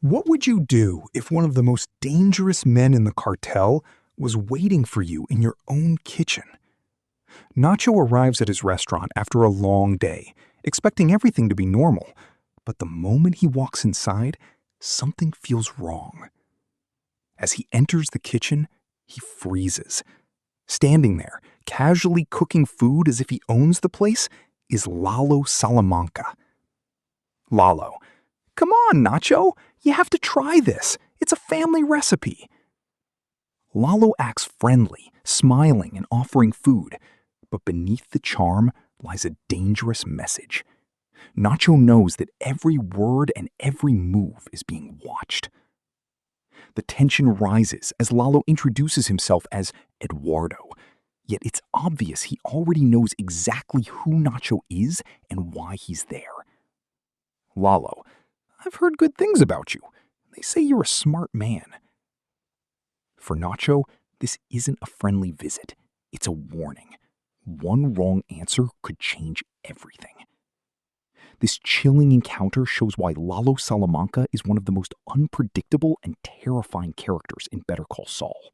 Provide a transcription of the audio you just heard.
What would you do if one of the most dangerous men in the cartel was waiting for you in your own kitchen? Nacho arrives at his restaurant after a long day, expecting everything to be normal. But the moment he walks inside, something feels wrong. As he enters the kitchen, he freezes. Standing there, casually cooking food as if he owns the place, is Lalo Salamanca. Lalo, come on, Nacho, you have to try this. It's a family recipe. Lalo acts friendly, smiling and offering food. But beneath the charm lies a dangerous message. Nacho knows that every word and every move is being watched. The tension rises as Lalo introduces himself as Eduardo. Yet it's obvious he already knows exactly who Nacho is and why he's there. Lalo, I've heard good things about you. They say you're a smart man. For Nacho, this isn't a friendly visit. It's a warning. One wrong answer could change everything. This chilling encounter shows why Lalo Salamanca is one of the most unpredictable and terrifying characters in Better Call Saul.